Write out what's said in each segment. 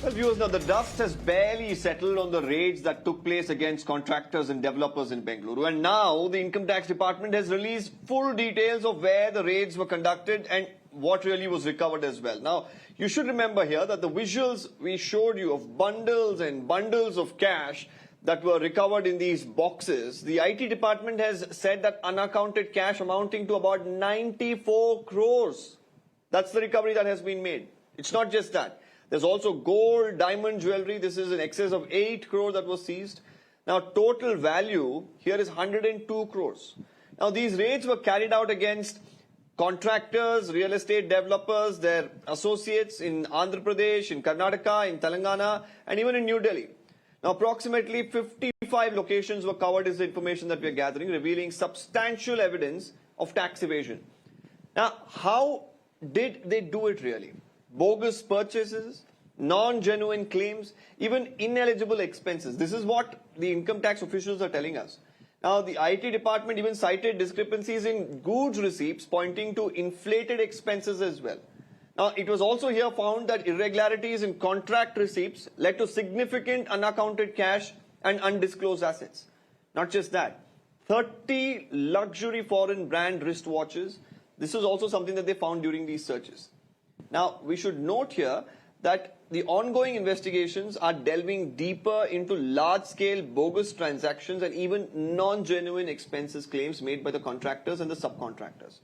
Well, viewers, now the dust has barely settled on the raids that took place against contractors and developers in Bengaluru. And now the Income Tax Department has released full details of where the raids were conducted and what really was recovered as well. Now, you should remember here that the visuals we showed you of bundles and bundles of cash that were recovered in these boxes, the IT department has said that unaccounted cash amounting to about 94 crores. That's the recovery that has been made. It's not just that. There's also gold, diamond jewelry. This is in excess of 8 crores that was seized. Now, total value here is 102 crores. Now, these raids were carried out against contractors, real estate developers, their associates in Andhra Pradesh, in Karnataka, in Telangana, and even in New Delhi. Now, approximately 55 locations were covered is the information that we are gathering, revealing substantial evidence of tax evasion. Now, how did they do it really? Bogus purchases, non-genuine claims, even ineligible expenses. This is what the income tax officials are telling us. Now, the IT department even cited discrepancies in goods receipts, pointing to inflated expenses as well. Now, it was also here found that irregularities in contract receipts led to significant unaccounted cash and undisclosed assets. Not just that, 30 luxury foreign brand wristwatches. This is also something that they found during these searches. Now, we should note here that the ongoing investigations are delving deeper into large-scale bogus transactions and even non-genuine expenses claims made by the contractors and the subcontractors.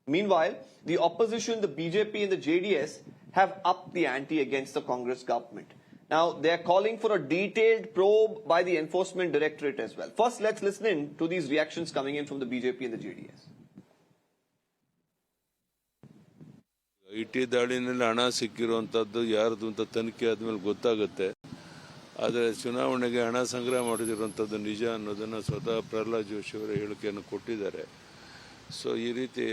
Meanwhile, the opposition, the BJP and the JDS have upped the ante against the Congress government. Now, they are calling for a detailed probe by the Enforcement Directorate as well. First, let's listen in to these reactions coming in from the BJP and the JDS. IT ದಾಳಿನಲ್ಲಿ ಹಣ ಸಿಕ್ಕಿರುವಂಥದ್ದು ಯಾರ್ದು ಅಂತ ತನಿಖೆ ಆದಮೇಲೆ ಗೊತ್ತಾಗುತ್ತೆ. ಆದರೆ ಚುನಾವಣೆಗೆ ಹಣ ಸಂಗ್ರಹ ಮಾಡಿರುವಂಥದ್ದು ನಿಜ ಅನ್ನೋದನ್ನು ಸ್ವತಃ ಪ್ರಹ್ಲಾದ್ ಜೋಶಿ ಅವರ ಹೇಳಿಕೆಯನ್ನು ಕೊಟ್ಟಿದ್ದಾರೆ. ಸೊ ಈ ರೀತಿ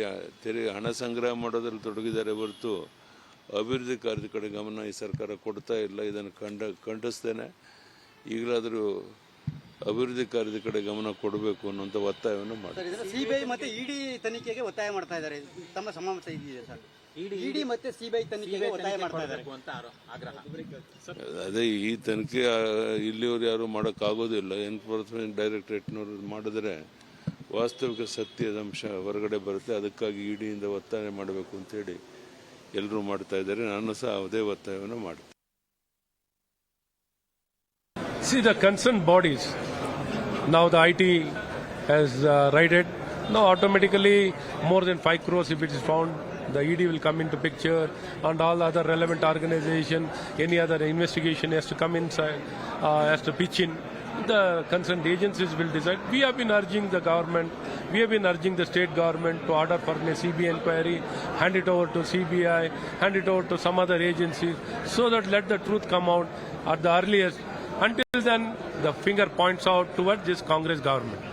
ಹಣ ಸಂಗ್ರಹ ಮಾಡೋದ್ರಲ್ಲಿ ತೊಡಗಿದ್ದಾರೆ ಹೊರತು ಅಭಿವೃದ್ಧಿ ಕಾರ್ಯದ ಕಡೆ ಗಮನ ಈ ಸರ್ಕಾರ ಕೊಡ್ತಾ ಇಲ್ಲ. ಇದನ್ನು ಖಂಡಿಸ್ತೇನೆ. ಈಗಲಾದರೂ ಅಭಿವೃದ್ಧಿ ಕಾರ್ಯದ ಕಡೆ ಗಮನ ಕೊಡಬೇಕು ಅನ್ನುವಂಥ ಒತ್ತಾಯವನ್ನು ಮಾಡ್ತಾರೆ. ಸಿಬಿಐ ಮತ್ತೆ ಇಡಿ ತನಿಖೆಗೆ ಒತ್ತಾಯ ಮಾಡ್ತಾ ಇದ್ದಾರೆ. ತಮ್ಮ ಸಮ್ಮತ ಇದೆಯಾ ಸರ್? ಇಡಿ ಮತ್ತೆ ಸಿಬಿಐ ತನಿಖೆಗೆ ಒತ್ತಾಯ ಮಾಡ್ತಾ ಇದ್ದಾರೆ ಅಂತ ಆಗ್ರಹ. ಅದೇ ಈ ತನಿಖೆ ಇಲ್ಲಿಯವರು ಯಾರು ಮಾಡೋಕ್ಕಾಗೋದಿಲ್ಲ. ಎನ್ಫೋರ್ಸ್ಮೆಂಟ್ ಡೈರೆಕ್ಟರೇಟ್ನವರು ಮಾಡಿದ್ರೆ ವಾಸ್ತವಿಕ ಸತ್ಯದ ಅಂಶ ಹೊರಗಡೆ ಬರುತ್ತೆ. ಅದಕ್ಕಾಗಿ ಇಡಿಯಿಂದ ಒತ್ತಾಯ ಮಾಡಬೇಕು ಅಂತೇಳಿ ಎಲ್ಲರೂ ಮಾಡ್ತಾ ಇದ್ದಾರೆ. ನಾನು ಸಹ ಅದೇ ಒತ್ತಾಯವನ್ನು ಮಾಡ್ತೀನಿ. See the concerned bodies. Now the IT has raided. Now automatically more than 5 crores if it is found, the ED will come into picture and all other relevant organization, any other investigation has to come inside, has to pitch in. The concerned agencies will decide. We have been urging the government, we have been urging the state government to order for a CBI inquiry, hand it over to CBI, hand it over to some other agencies, so that let the truth come out at the earliest. Until then, the finger points out towards this Congress government.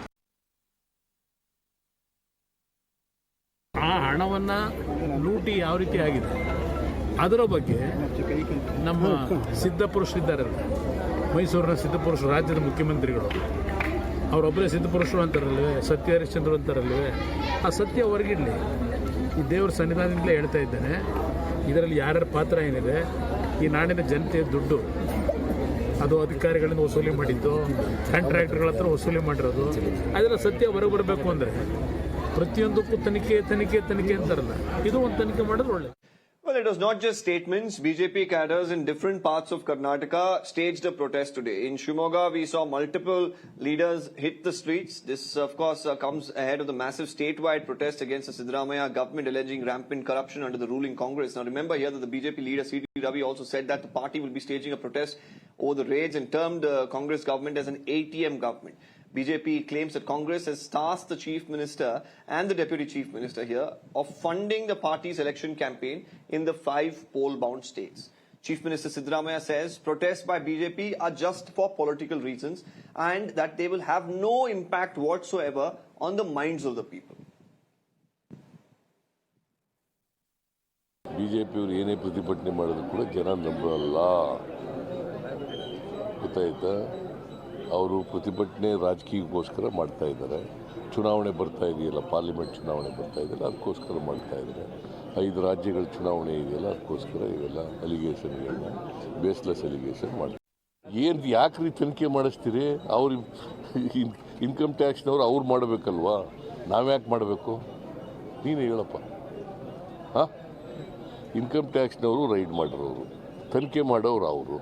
ಆ ಹಣವನ್ನು ಲೂಟಿ ಯಾವ ರೀತಿ ಆಗಿದೆ ಅದರ ಬಗ್ಗೆ ನಮ್ಮ ಸಿದ್ಧಪುರುಷರಿದ್ದಾರಲ್ಲ, ಮೈಸೂರಿನ ಸಿದ್ಧಪುರುಷರು, ರಾಜ್ಯದ ಮುಖ್ಯಮಂತ್ರಿಗಳು ಅವರೊಬ್ಬರೇ ಸಿದ್ಧಪುರುಷರು ಅಂತಾರಲ್ವೇ, ಸತ್ಯ ಹರಿಶ್ಚಂದ್ರ ಅಂತಾರಲ್ವೇ, ಆ ಸತ್ಯ ಹೊರಗಿಡಲಿ. ಈ ದೇವರ ಸನ್ನಿಧಾನದಿಂದಲೇ ಹೇಳ್ತಾ ಇದ್ದೇನೆ, ಇದರಲ್ಲಿ ಯಾರ್ಯಾರ ಪಾತ್ರ ಏನಿದೆ, ಈ ನಾಡಿನ ಜನತೆಯ ದುಡ್ಡು ಅದು ಅಧಿಕಾರಿಗಳಿಂದ ವಸೂಲಿ ಮಾಡಿದ್ದು, ಕಾಂಟ್ರಾಕ್ಟರ್ಗಳ ಹತ್ರ ವಸೂಲಿ ಮಾಡಿರೋದು, ಅದೆಲ್ಲ ಸತ್ಯ ಹೊರಗೆ ಬರಬೇಕು ಅಂದರೆ ಪ್ರತಿಯೊಂದಕ್ಕೂ ತನಿಖೆ ತನಿಖೆ ತನಿಖೆ ಅಂತಾರಲ್ಲ, ಇದು ಒಂದು ತನಿಖೆ ಮಾಡೋದು ಒಳ್ಳೆ. Well, it was not just statements. BJP cadres in different parts of Karnataka staged a protest today. In Shimoga, we saw multiple leaders hit the streets. This, of course, comes ahead of the massive statewide protest against the Siddaramaiah government alleging rampant corruption under the ruling Congress. Now, remember here that the BJP leader C.D. Ravi also said that the party will be staging a protest over the raids and termed the Congress government as an ATM government. BJP claims that Congress has tasked the Chief Minister and the Deputy Chief Minister here of funding the party's election campaign in the 5 poll-bound states. Chief Minister Siddaramaiah says protests by BJP are just for political reasons and that they will have no impact whatsoever on the minds of the people. ಬಿಜೆಪಿಯವರು ಏನೇ ಪ್ರತಿಭಟನೆ ಮಾಡಿದ್ರು ಕೂಡ ಜನ ನಂಬಲ್ಲ, ಗೊತ್ತಾಯ್ತಾ? ಅವರು ಪ್ರತಿಭಟನೆ ರಾಜಕೀಯಕ್ಕೋಸ್ಕರ ಮಾಡ್ತಾ ಇದ್ದಾರೆ. ಚುನಾವಣೆ ಬರ್ತಾ ಇದೆಯಲ್ಲ, ಪಾರ್ಲಿಮೆಂಟ್ ಚುನಾವಣೆ ಬರ್ತಾ ಇದೆಯಲ್ಲ, ಅದಕ್ಕೋಸ್ಕರ ಮಾಡ್ತಾ ಇದ್ದಾರೆ. 5 ರಾಜ್ಯಗಳ ಚುನಾವಣೆ ಇದೆಯಲ್ಲ, ಅದಕ್ಕೋಸ್ಕರ ಇವೆಲ್ಲ ಅಲಿಗೇಷನ್ಗಳನ್ನ ಬೇಸ್ಲೆಸ್ ಅಲಿಗೇಷನ್ ಮಾಡ್ತಾರೆ. ಏನು ಯಾಕ್ರಿ ತನಿಖೆ ಮಾಡಿಸ್ತೀರಿ? ಅವ್ರು ಇನ್ಕಮ್ ಟ್ಯಾಕ್ಸ್ನವ್ರು ಅವ್ರು ಮಾಡಬೇಕಲ್ವಾ, ನಾವ್ಯಾಕೆ ಮಾಡಬೇಕು? ನೀನು ಹೇಳಪ್ಪ. ಹಾಂ, ಇನ್ಕಮ್ ಟ್ಯಾಕ್ಸ್ನವರು ರೈಡ್ ಮಾಡಿರೋರು, ತನಿಖೆ ಮಾಡೋರು ಅವರು,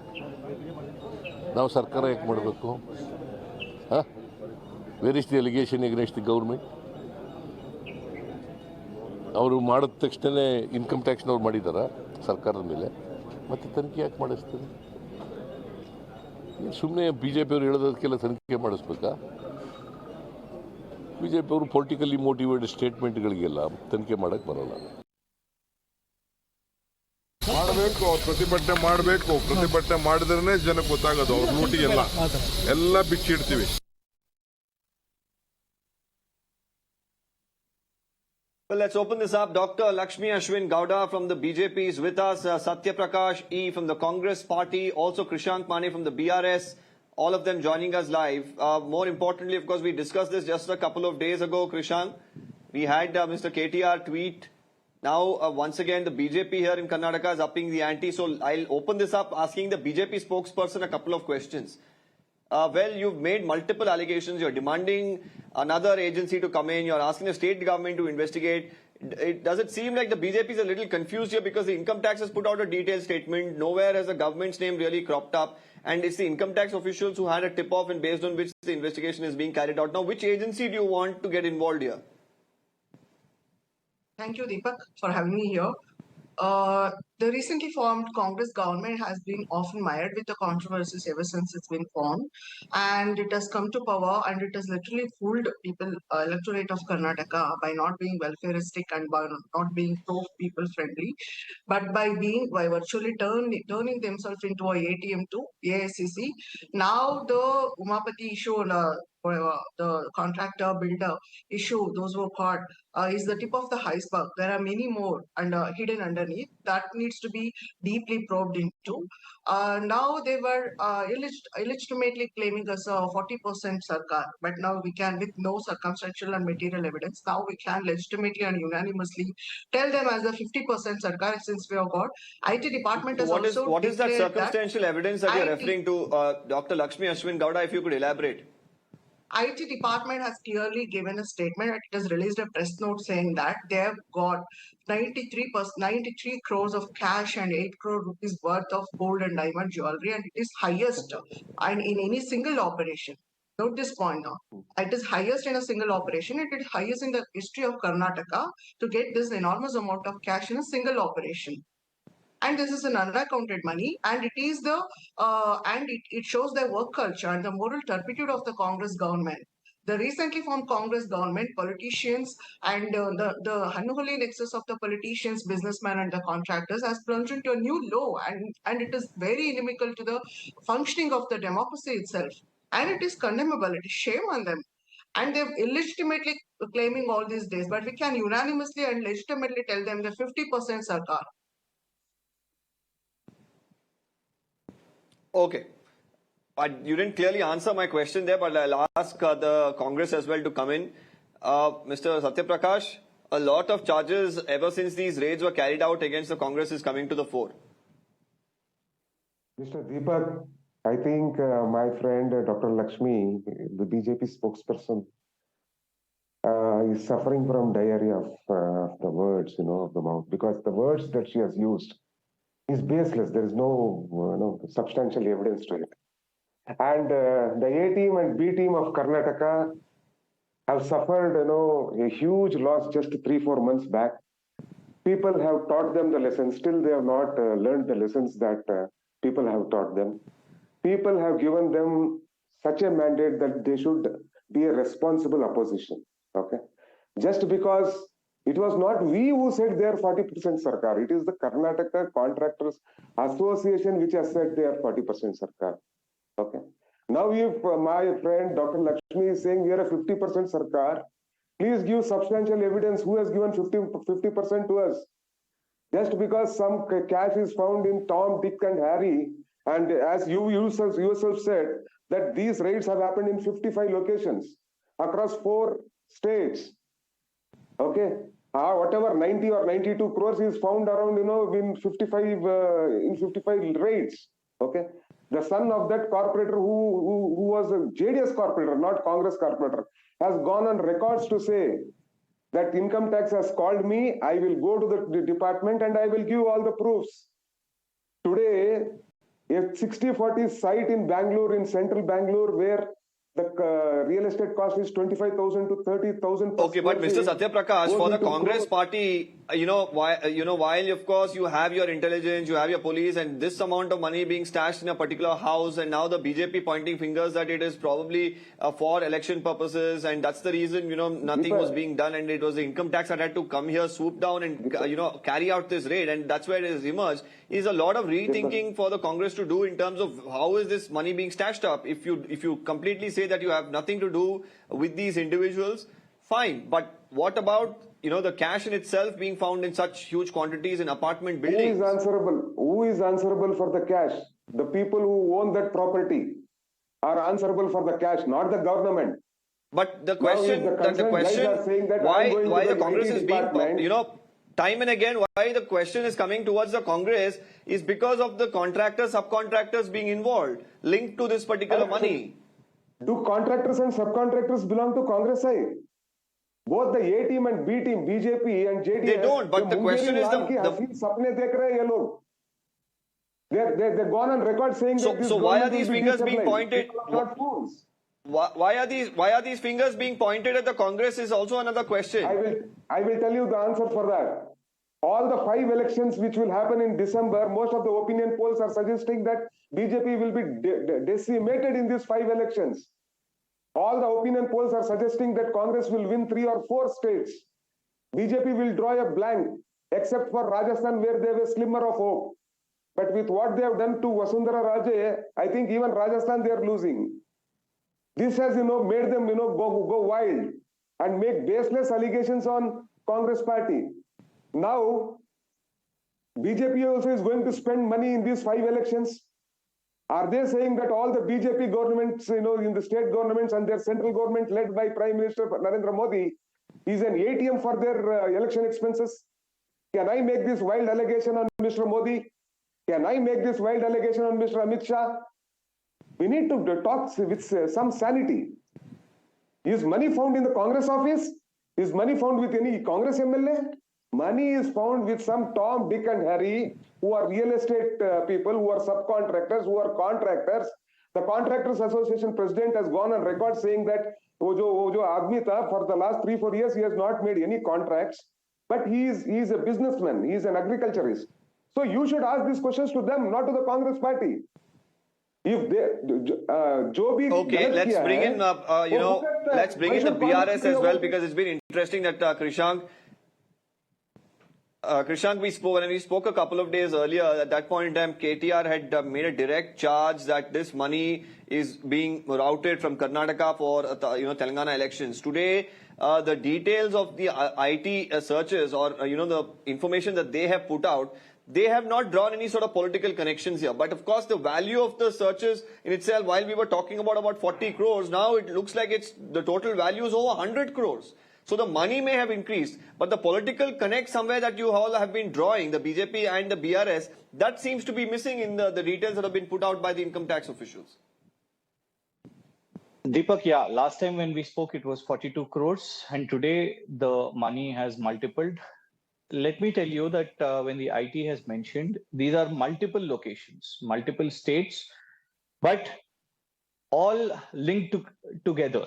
ನಾವು ಸರ್ಕಾರ ಯಾಕೆ ಮಾಡಬೇಕು? ಹಾಂ, where is the allegation against the government? ಅವರು ಮಾಡಿದ ತಕ್ಷಣ ಇನ್ಕಮ್ ಟ್ಯಾಕ್ಸ್ನವ್ರು ಮಾಡಿದಾರ ಸರ್ಕಾರದ ಮೇಲೆ, ಮತ್ತೆ ತನಿಖೆ ಯಾಕೆ ಮಾಡಿಸ್ತಾರೆ? ಸುಮ್ಮನೆ ಬಿ ಜೆ ಪಿಯವರು ಹೇಳೋದಕ್ಕೆಲ್ಲ ತನಿಖೆ ಮಾಡಿಸ್ಬೇಕಾ? ಬಿ ಜೆ ಪಿಯವರು ಪೊಲಿಟಿಕಲಿ ಮೋಟಿವೇಟೆಡ್ ಸ್ಟೇಟ್ಮೆಂಟ್ಗಳಿಗೆಲ್ಲ ತನಿಖೆ ಮಾಡೋಕ್ಕೆ ಬರೋಲ್ಲ. ಮಾಡಬೇಕು, ಅವ್ರು ಪ್ರತಿಭಟನೆ ಮಾಡಬೇಕು. ಪ್ರತಿಭಟನೆ ಮಾಡಿದ್ರೇ ಜನಕ್ಕೆ ಗೊತ್ತಾಗೋದು ಅವ್ರ ಲೂಟಿ ಎಲ್ಲ ಬಿಚ್ಚಿಡ್ತೀವಿ. Well, let's open this up. Dr. Lakshmi Ashwin Gowda from the BJP is with us. Sathya Prakashe E from the Congress Party. Also Krishank Manne from the BRS. All of them joining us live. More importantly, of course, we discussed this just a couple of days ago, Krishank. We had Mr. KTR tweet. Now, once again, the BJP here in Karnataka is upping the ante. So I'll open this up asking the BJP spokesperson a couple of questions. Well, you've made multiple allegations. You're demanding another agency to come in. You're asking the state government to investigate. Does it seem like the BJP is a little confused here because the income tax has put out a detailed statement? Nowhere has the government's name really cropped up. And it's the income tax officials who had a tip-off and based on which the investigation is being carried out. Now, which agency do you want to get involved here? Thank you, Deepak, for having me here. The recently formed Congress government has been often mired with the controversies ever since it's been formed, and it has come to power and it has literally fooled people, electorate of Karnataka, by not being welfareistic and by not being pro-people friendly, but by virtually turning themselves into a ATM to AICC. Now the Umapati issue, the contractor builder issue, those who were caught, is the tip of the iceberg. There are many more and hidden underneath that needs to be deeply probed into. Now they were illegitimately claiming us a 40% sarkar, but now we can, with no circumstantial and material evidence, now we can legitimately and unanimously tell them as a 50% sarkar, since we have got IT department has also what is that circumstantial evidence that you're referring to, Dr. Lakshmi Ashwin Gowda, if you could elaborate? IT department has clearly given a statement. It has released a press note saying that they have got 93 crores of cash and 8 crore rupees worth of gold and diamond jewelry, and it is highest and in any single operation. Note this point now. It is highest in a single operation. It is highest in the history of Karnataka to get this enormous amount of cash in a single operation. And this is an unaccounted money, and it is the it shows their work culture and the moral turpitude of the Congress government. The recently formed Congress government, politicians, and the unholy nexus of the politicians, businessmen, and the contractors has plunged into a new low, and it is very inimical to the functioning of the democracy itself. And it is condemnable. It is shame on them. And they've illegitimately claiming all these days, but we can unanimously and legitimately tell them the 50% sarkar. Okay. You didn't clearly answer my question there, but I'll ask the Congress as well to come in. Mr. Sathya Prakashe, a lot of charges ever since these raids were carried out against the Congress is coming to the fore. Mr. Deepak, I think my friend Dr. Lakshmi, the BJP spokesperson, is suffering from diarrhea of the words, of the mouth, because the words that she has used is baseless. There is no substantial evidence to it. And the A team and B team of Karnataka have suffered, a huge loss just 3-4 months back. People have taught them the lessons. Still, they have not learned the lessons that people have taught them. People have given them such a mandate that they should be a responsible opposition. Okay, just because it was not we who said they are 40% sarkar. It is the Karnataka Contractors Association which has said they are 40% sarkar. Okay. Now, if my friend Dr. Lakshmi is saying we are a 50% sarkar, please give substantial evidence who has given 50% to us. Just because some cash is found in Tom, Dick, and Harry, and as you yourself said, that these raids have happened in 55 locations across 4 states. Okay. whatever 90 or 92 crores is found around, in 55 raids. Okay. The son of that corporator who was a JDS corporator, not Congress corporator, has gone on records to say that income tax has called me. I will go to the department and I will give all the proofs. Today, a 60-40 site in Bangalore, in central Bangalore, where the real estate cost is 25,000 to 30,000. Okay, but Mr. Sathya Prakash, for the Congress party, while of course you have your intelligence, you have your police, and this amount of money being stashed in a particular house, and now the BJP pointing fingers that it is probably for election purposes, and that's the reason nothing was being done, and it was the income tax that had to come here, swoop down, and carry out this raid, and that's where it has emerged. Is a lot of rethinking for the Congress to do in terms of how is this money being stashed up. If you completely say that you have nothing to do with these individuals, fine. But what about the cash in itself being found in such huge quantities in apartment buildings? Who is answerable? Who is answerable for the cash? The people who own that property are answerable for the cash, not the government. But the question, why the Congress is being, time and again, why the question is coming towards the Congress is because of the contractors, subcontractors being involved, linked to this particular money. Do contractors and subcontractors belong to Congress side? Both the A team and B team, BJP and JDS. They don't, but the question is they've gone on record saying that this. So why are these fingers being pointed? Not fools. Why are these fingers being pointed at the Congress is also another question. I will tell you the answer for that. All the 5 elections which will happen in December, most of the opinion polls are suggesting that BJP will be decimated in these 5 elections. All the opinion polls are suggesting that Congress will win 3 or 4 states. BJP will draw a blank, except for Rajasthan where they have a slimmer of hope. But with what they have done to Vasundhara Raje, I think even Rajasthan they are losing. This has, made them, go wild and make baseless allegations on Congress party. Now, BJP also is going to spend money in these 5 elections. Are they saying that all the BJP governments, in the state governments and their central government led by Prime Minister Narendra Modi is an ATM for their election expenses? Can I make this wild allegation on Mr. Modi? Can I make this wild allegation on Mr. Amit Shah? We need to talk with some sanity. Is money found in the Congress office? Is money found with any Congress MLA? Money is found with some Tom, Dick and Harry who are real estate people, who are subcontractors, who are contractors. The Contractors Association president has gone on record saying that jo aadmi tha, for the last 3-4 years he has not made any contracts, but he is a businessman, he is an agriculturist. So you should ask these questions to them, not to the Congress party. If they, okay, let's bring in, let's bring in the BRS as well, because it's been interesting that Krishank, when we spoke a couple of days earlier, at that point in time, KTR had made a direct charge that this money is being routed from Karnataka for, Telangana elections. Today, the details of the IT searches or, the information that they have put out, they have not drawn any sort of political connections here. But of course, the value of the searches in itself, while we were talking about 40 crores, now it looks like the total value is over 100 crores. So the money may have increased, but the political connect somewhere that you all have been drawing, the BJP and the BRS, that seems to be missing in the details that have been put out by the income tax officials. Deepak, yeah, last time when we spoke, it was 42 crores, and today the money has multiplied. Let me tell you that when the IT has mentioned, these are multiple locations, multiple states, but all linked together.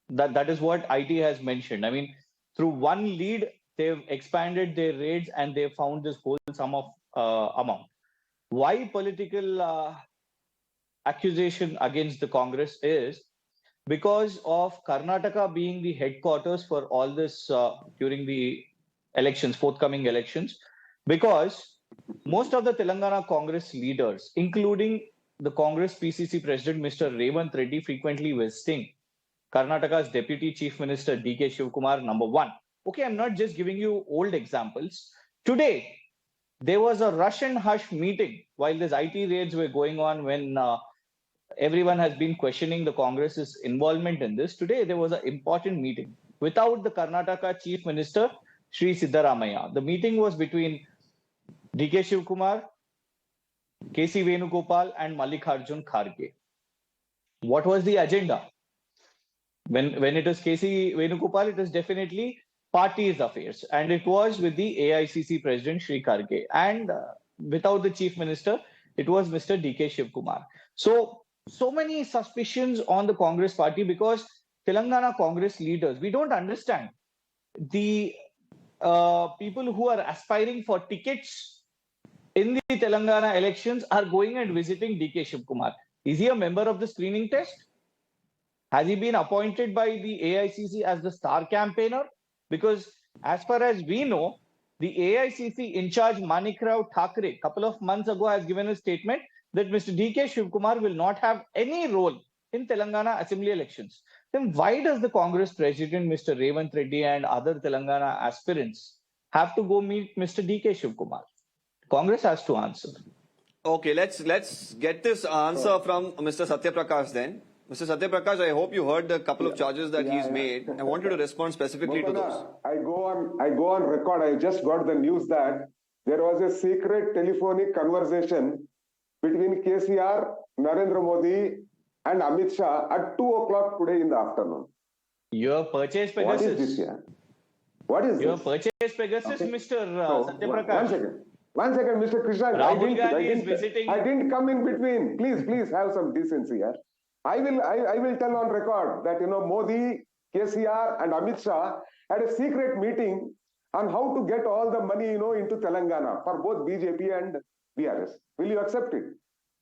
That is what IT has mentioned. I mean, through one lead, they've expanded their raids and they found this whole sum of amount. Why political accusation against the Congress is because of Karnataka being the headquarters for all this during the elections, forthcoming elections, because most of the Telangana Congress leaders, including the Congress PCC President, Mr. Revant Reddy, frequently visiting Karnataka's Deputy Chief Minister DK Shivkumar, number 1. Okay, I'm not just giving you old examples. Today, there was a rush and hush meeting while these IT raids were going on when everyone has been questioning the Congress's involvement in this. Today, there was an important meeting without the Karnataka Chief Minister Shri Siddaramaiah. The meeting was between DK Shivkumar, KC Venugopal, and Mallikarjun Kharge. What was the agenda? When it is KC Venugopal, it is definitely party's affairs, and it was with the AICC President Shri Kharge, and without the Chief Minister, it was Mr. DK Shivkumar. So many suspicions on the Congress party because Telangana Congress leaders, we don't understand. The people who are aspiring for tickets in the Telangana elections are going and visiting DK Shivkumar. Is he a member of the screening test? Has he been appointed by the AICC as the star campaigner? Because as far as we know, the AICC in charge Manikrao Thakre a couple of months ago has given a statement that Mr. DK Shivkumar will not have any role in Telangana assembly elections. Then why does the Congress president, Mr. Revanth Reddy, and other Telangana aspirants have to go meet Mr. DK Shivkumar? Congress has to answer. Okay, let's get this answer from Mr. Sathya Prakash then. Mr. Sathya Prakash, I hope you heard the couple of charges that he's made. I want you to respond specifically to those. I go on record. I just got the news that there was a secret telephonic conversation between KCR, Narendra Modi, and Amit Shah at 2 o'clock today in the afternoon. Your purchase Pegasus. What is this here? What is Your this? purchase Pegasus, Okay. Mr. No, Sathya Prakash. One second, Mr. Krishank. Rahul Gandhi is visiting. I didn't come in between. Please have some decency here. I will tell on record that Modi, KCR, and Amit Shah had a secret meeting on how to get all the money into Telangana for both BJP and BRS. Will you accept it?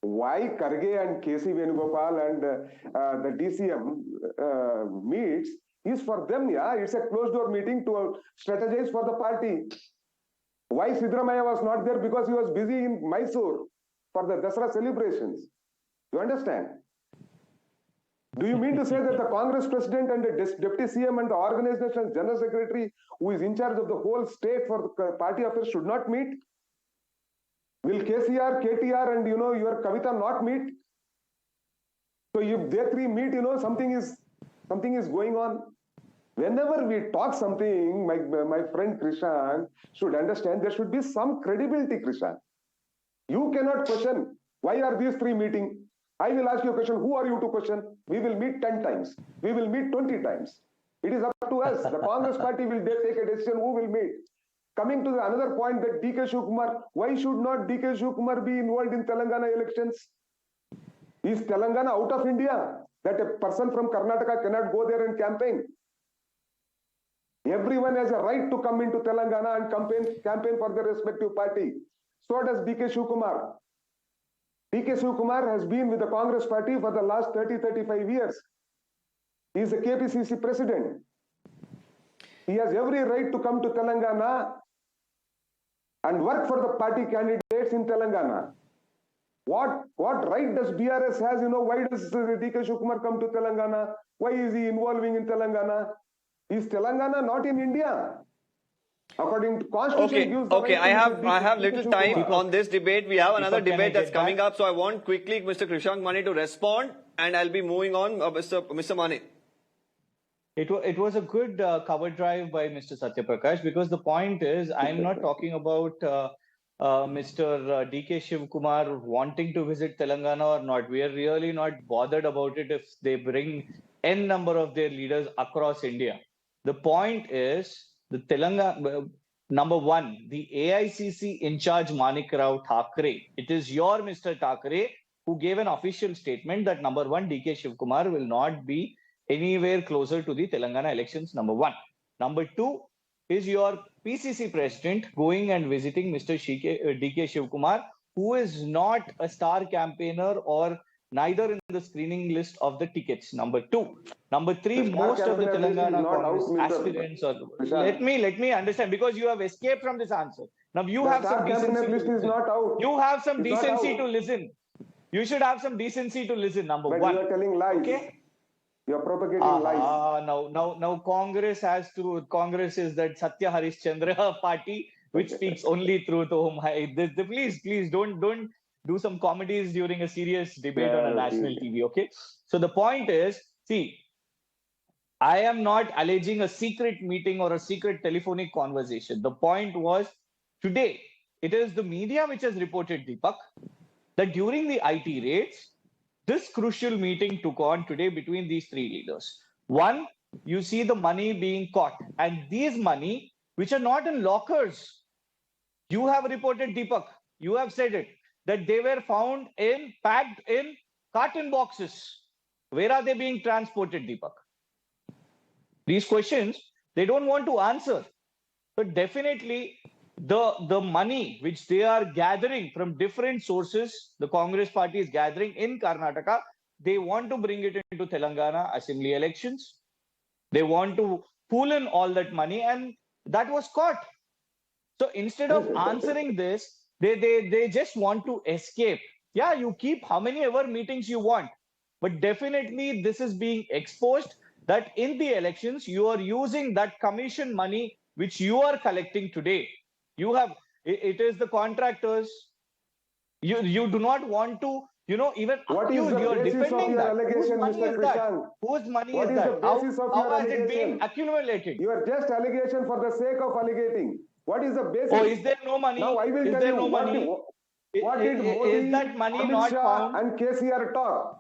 Why Kharge and KC Venugopal and the DCM meets is for them, yeah. It's a closed door meeting to strategize for the party. Why Siddaramaiah was not there? Because he was busy in Mysore for the Dasara celebrations. You understand? Do you mean to say that the Congress president and the deputy CM and the organizational general secretary who is in charge of the whole state for the party affairs should not meet? Will KCR, KTR and your Kavita not meet? So if they three meet, something is going on. Whenever we talk something, my friend Krishank should understand there should be some credibility, Krishank. You cannot question why are these three meeting. I will ask you a question. Who are you to question? We will meet 10 times. We will meet 20 times. It is up to us. The Congress party will take a decision who will meet. Coming to another point that DK Shivkumar, why should not DK Shivkumar be involved in Telangana elections? Is Telangana out of India? That a person from Karnataka cannot go there and campaign? Everyone has a right to come into Telangana and campaign for their respective party. So does DK Shivkumar. DK Shivkumar has been with the Congress party for the last 30-35 years. He is the KPCC president. He has every right to come to Telangana and work for the party candidates in Telangana. What right does BRS has? Why does DK Shivkumar come to Telangana? Why is he involving in Telangana? Is Telangana not in India? According to Constitution, Okay. I have little time on this debate. We have another debate that's coming up, so I want quickly Mr. Krishank Manne to respond, and I'll be moving on, Mr. Manne. It was a good cover drive by Mr. Sathya Prakash, because the point is, I'm not talking about Mr. DK Shivkumar wanting to visit Telangana or not. We are really not bothered about it if they bring N number of their leaders across India. The point is, the Telangana, number one, the AICC in charge Manikrao Thakre. It is your Mr. Thakre who gave an official statement that number one, DK Shivkumar will not be anywhere closer to the Telangana elections, number one. Number two is your PCC president going and visiting Mr. DK Shivkumar, who is not a star campaigner or neither in the screening list of the tickets. Number two. Number three, most of the Telangana Congress aspirants are... Let me understand, because you have escaped from this answer. Now you have some decency. List is not out. You have some decency to listen. You should have some decency to listen, number one. But you are telling lies. Okay? You are propagating lies. Now Congress is that Satya Harishchandra party, which speaks only truth. Please don't do some comedies during a serious debate on a national TV, okay? So the point is, see, I am not alleging a secret meeting or a secret telephonic conversation. The point was today, it is the media which has reported, Deepak, that during the IT raids, this crucial meeting took on today between these three leaders. One, you see the money being caught, and these money, which are not in lockers, you have reported, Deepak, you have said it, that they were found in, packed in carton boxes. Where are they being transported, Deepak? These questions, they don't want to answer. But definitely, the money which they are gathering from different sources, the Congress party is gathering in Karnataka, they want to bring it into Telangana assembly elections. They want to pool in all that money, and that was caught. So instead of answering this, they just want to escape. Yeah, you keep how many ever meetings you want, but definitely this is being exposed that in the elections, you are using that commission money which you are collecting today. You have, it is the contractors. You do not want to, even What is accuse, the you are basis of defending your that. allegation, Whose money Mr. is that? Krishank? Whose money What is is that? the basis of your How has it been allegation? accumulated? You are just allegation for the sake of alleging. What is the basis? Oh, is there no money? Now I will Is tell there you no money? what did Modi, Is that money Amit not Shah found? and KCR talk?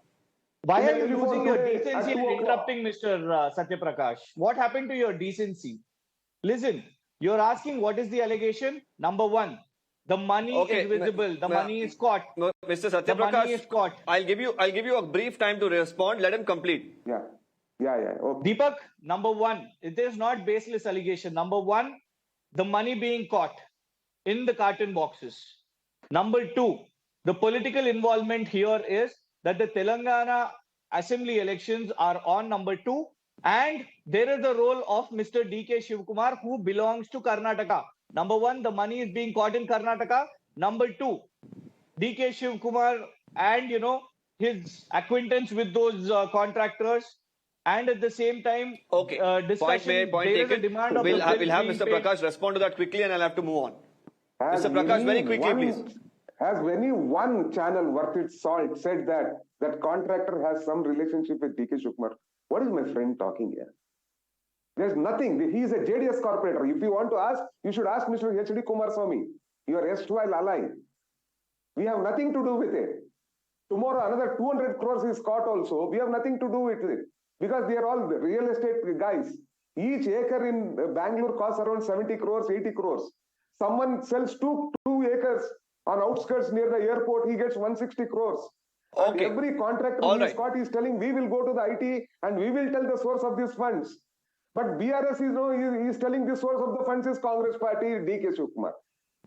Why in the are you telephone losing your today decency at and 2 o'clock? interrupting Mr. Sathya Prakash? What happened to your decency? Listen, you're asking what is the allegation? Number one, the money is visible. The money is caught. Mr. Sathya The money Prakash, is caught. I'll give you a brief time to respond. Let him complete. Yeah. Okay. Deepak, number one, it is not baseless allegation. Number one, the money being caught in the carton boxes. Number two, the political involvement here is that the Telangana assembly elections are on, number two, and there is the role of Mr. D.K. Shivkumar, who belongs to Karnataka. Number one, the money is being caught in Karnataka. Number two, D.K. Shivkumar and, his acquaintance with those contractors, and at the same time, discussion, Point there is a taken. demand of We'll the have bill Mr. being paid. Prakash respond to that quickly, and I'll have to move on. Has Mr. Prakash, very quickly, anyone- please. Has any one channel worth its salt said that contractor has some relationship with DK Shukmar? What is my friend talking here? There's nothing. He is a JDS corporator. If you want to ask, you should ask Mr. H.D. Kumaraswamy, your erstwhile ally. We have nothing to do with it. Tomorrow another 200 crores is caught also. We have nothing to do with it because they are all real estate guys. Each acre in Bangalore costs around 70 crores, 80 crores. Someone sells two acres on outskirts near the airport, he gets 160 crores. Okay. And every contractor All who is right. caught is telling, we will go to the IT and we will tell the source of these funds. But BRS is telling the source of the funds is Congress party, DK Shukmar.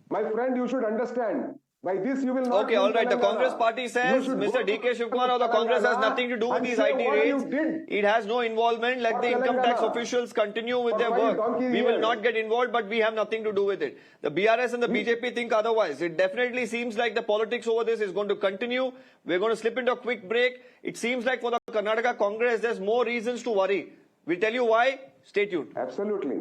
My friend, you should understand. By this you will not. Okay, all right. The Telangana. Congress party says You should Mr. go D.K. to Shivkumar or the Congress has Telangana nothing to do with and these say IT what raids. you did It has no involvement. Let for the income tax Telangana. officials continue with For their 5 work. donkey We will years. not get involved, but we have nothing to do with it. The BRS and the BJP think otherwise. It definitely seems like the politics over this is going to continue. We're going to slip into a quick break. It seems like for the Karnataka Congress, there's more reasons to worry. We'll tell you why. Stay tuned. Absolutely.